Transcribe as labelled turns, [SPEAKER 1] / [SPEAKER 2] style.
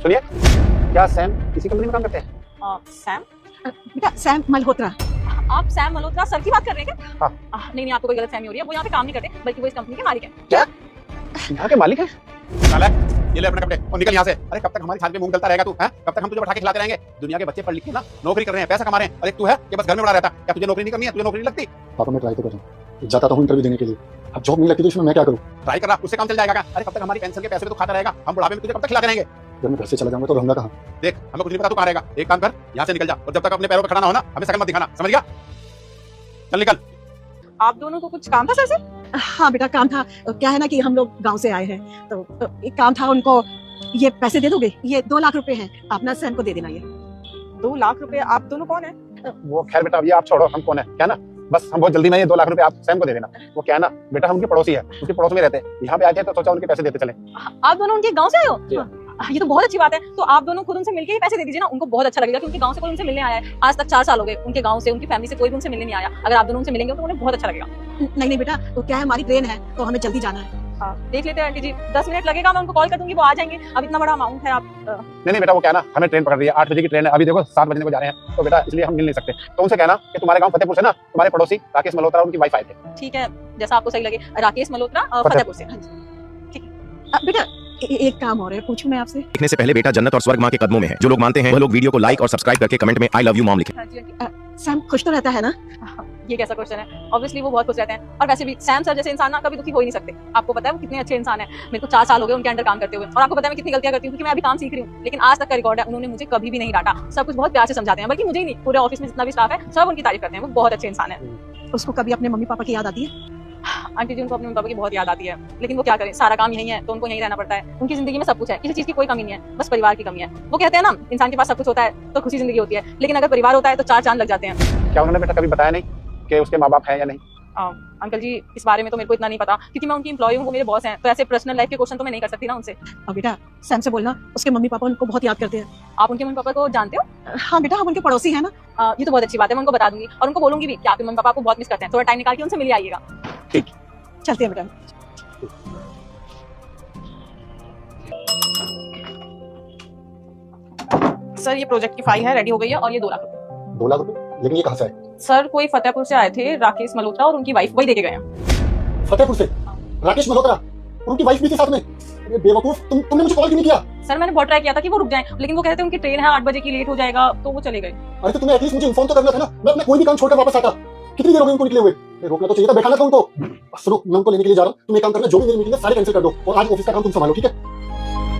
[SPEAKER 1] सुनिए, क्या सैम किसी कंपनी में काम करते हैं?
[SPEAKER 2] सैम?
[SPEAKER 3] बेटा सैम मल्होत्रा।
[SPEAKER 2] आप सैम मल्होत्रा सर की बात कर रहे हैं क्या?
[SPEAKER 1] हाँ।
[SPEAKER 2] नहीं, आपको कोई गलतफहमी हो रही है। वो यहाँ पे काम नहीं करते, बल्कि वो इस कंपनी के मालिक हैं।
[SPEAKER 1] क्या? यहाँ के मालिक हैं? नालायक, ये ले अपने कपड़े और निकल यहाँ से। अरे कब तक हमारी छाती पे मूंग गलता रहेगा तू? हैं? कब तक हम तुझे बैठा के खिलाते रहेंगे? दुनिया के बच्चे पढ़ लिख के ना नौकरी कर रहे हैं, पैसा कमा रहे हैं, और एक तू है कि बस घर में पड़ा रहता। क्या तुझे नौकरी नहीं करनी है? तुझे नौकरी नहीं लगती?
[SPEAKER 4] पापा मैं ट्राई तो कर रहा हूँ, जाता तो हूँ इंटरव्यू देने के लिए। अब जॉब नहीं लगती तो इसमें मैं क्या करूँ?
[SPEAKER 1] ट्राई कर रहा, उससे काम चल जाएगा क्या? अरे कब तक हमारी पेंशन के पैसे में तू खाता रहेगा? हम बुढ़ापे में तुझे कब तक खिलाते रहेंगे?
[SPEAKER 4] जब मैं घर से चला जाऊंगा तो रहूंगा कहाँ?
[SPEAKER 1] देख, हमें कुछ नहीं पता तू कहाँ रहेगा। एक काम कर, यहाँ से निकल जा, और जब तक अपने पैरों पर खड़ा ना हो ना, हमें शकल मत दिखाना, समझ गया? चल निकल।
[SPEAKER 2] आप दोनों को कुछ काम था सर से?
[SPEAKER 3] हाँ बेटा काम था। क्या है ना कि हम लोग गांव से आए हैं तो एक काम था। उनको ये पैसे दे दोगे? ये 2 लाख रुपए हैं, आप ना सैम को दे देना। ये
[SPEAKER 2] 2 लाख रुपए? आप दोनों कौन है?
[SPEAKER 1] वो खैर बेटा, अब ये आप छोड़ो, हम कौन है क्या ना, बस हम बहुत जल्दी में ये 2 लाख रुपए आप सैम को दे देना। वो क्या है ना बेटा, हम उनके पड़ोसी है, उनके पड़ोस में रहते हैं। यहाँ पे आ जाए तो सोचा उनके पैसे देते चले।
[SPEAKER 2] आप दोनों उनके गाँव से आए
[SPEAKER 1] जी।
[SPEAKER 2] हो? ये तो बहुत अच्छी बात है। तो आप दोनों खुद उनसे मिलके ही पैसे दे दीजिए ना, उनको बहुत अच्छा लगेगा कि उनके गांव से कोई उनसे मिलने आया है। आज तक 4 साल हो गए, उनके गांव से, उनकी फैमिली से कोई भी उनसे मिलने नहीं आया। अगर आप दोनों उनसे मिलेंगे तो उन्हें बहुत अच्छा लगेगा।
[SPEAKER 3] नहीं बेटा, तो क्या है हमारी ट्रेन है तो हमें जल्दी जाना है।
[SPEAKER 2] हाँ, देख लेते हैं आंटी जी, 10 मिनट लगेगा, मैं उनको कॉल कर दूंगी, वो आ जाएंगे। अब इतना बड़ा अमाउंट है। आप
[SPEAKER 1] नहीं बेटा, वो क्या ना, हमें ट्रेन पकड़ रही है, 8 बजे की ट्रेन है, अभी देखो 7 बजने को जा रहे हैं, तो बेटा इसलिए हम मिल नहीं सकते। तो उनसे कहना कि तुम्हारे गांव फतेहपुर से ना तुम्हारे पड़ोसी राकेश मल्होत्रा उनकी वाइफ आए थे।
[SPEAKER 2] ठीक है, जैसा आपको सही लगे। राकेश मल्होत्रा फतेहपुर से।
[SPEAKER 3] बेटा एक काम और है, पूछूं मैं आपसे?
[SPEAKER 5] लिखने से पहले बेटा जन्नत और स्वर्ग माँ के कदमों में है। जो लोग मानते हैं वह लोग वीडियो को लाइक और सब्सक्राइब करके कमेंट में आई लव यू मॉम लिखें।
[SPEAKER 2] हाँ जी आंटी।
[SPEAKER 3] सैम खुश तो रहता है ना?
[SPEAKER 2] ये कैसा क्वेश्चन है? ऑब्वियसली वो बहुत खुश रहते हैं। और वैसे भी सैम सर जैसे इंसान ना कभी दुखी हो ही नहीं सकते। आपको पता है वो कितने अच्छे इंसान है। मेरे को 4 साल हो गए उनके अंडर काम करते हुए, और आपको पता है मैं कितनी गलतियां करती हूँ, क्योंकि मैं अभी काम सीख रही हूँ। लेकिन आज तक का रिकॉर्ड है, उन्होंने मुझे कभी भी नहीं डांटा। सब कुछ बहुत प्यार से समझाते हैं, बल्कि मुझे ही नहीं, पूरे ऑफिस में जितना भी स्टाफ है सब उनकी तारीफ करते हैं। वो बहुत अच्छे इंसान है।
[SPEAKER 3] उसको कभी अपने मम्मी पापा की याद आती है?
[SPEAKER 2] आंटी जी, उनको अपने पापा की बहुत याद आती है, लेकिन वो क्या करें, सारा काम यही है तो उनको यहीं रहना पड़ता है। उनकी जिंदगी में सब कुछ है, किसी चीज की कोई कमी नहीं है, बस परिवार की कमी है। वो कहते हैं ना, इंसान के पास सब कुछ होता है तो खुशी जिंदगी होती है, लेकिन अगर परिवार होता है तो 4 चांद लग जाते हैं।
[SPEAKER 1] क्या उन्होंने बेटा कभी बताया नहीं कि उसके माँ बाप हैं या नहीं?
[SPEAKER 2] अंकल जी, इस बारे में तो मेरे को इतना नहीं पता, क्योंकि मैं उनकी एम्प्लॉय हूँ, वो मेरे बॉस हैं, तो ऐसे पर्सनल लाइफ के क्वेश्चन तो मैं नहीं कर सकती ना उनसे।
[SPEAKER 3] और बेटा सैम से बोलना उसके मम्मी पापा उनको बहुत याद करते हैं।
[SPEAKER 2] आप उनके मम्मी पापा को जानते हो?
[SPEAKER 3] हाँ बेटा, हम उनके पड़ोसी हैं ना।
[SPEAKER 2] ये तो बहुत अच्छी बात है, मैं उनको बता दूंगी, और उनको बोलूंगी भी कि आपके मम्मी पापा आपको बहुत मिस करते हैं। थोड़ा टाइम निकाल के उनसे मिलिए आइएगा।
[SPEAKER 3] चलते हैं बेटा।
[SPEAKER 2] सर ये प्रोजेक्ट की फाइल है, रेडी हो गई है, और ये 2 लाख रुपए।
[SPEAKER 4] 2 लाख रुपए? लेकिन ये कहाँ से आए?
[SPEAKER 2] सर कोई फतेहपुर से आए थे, राकेश मल्होत्रा और उनकी वाइफ, वही देके गए हैं।
[SPEAKER 4] फतेहपुर से राकेश मल्होत्रा और उनकी वाइफ भी थी साथ में? अरे बेवकूफ, तुमने मुझे कॉल क्यों नहीं किया?
[SPEAKER 2] सर मैंने बहुत ट्राई किया था कि वो रुक जाएं, लेकिन वो कहते हैं उनकी ट्रेन है 8 बजे की, लेट हो जाएगा, तो वो चले गए।
[SPEAKER 4] अरे तो तुम्हें एटलीस्ट मुझे इन्फॉर्म तो करना था ना, मैं अपना कोई भी काम छोड़कर वापस आता। कितनी देर हो गई उनको निकले हुए? रोकना तो चाहिए था, बैठाना था उनको। सुनो, मैं उनको लेने के लिए जा रहा हूँ, तुम एक काम करना, जो भी मेरी मीटिंग है सारी कैंसिल कर दो, और आज ऑफिस का काम तुम संभालो, ठीक है?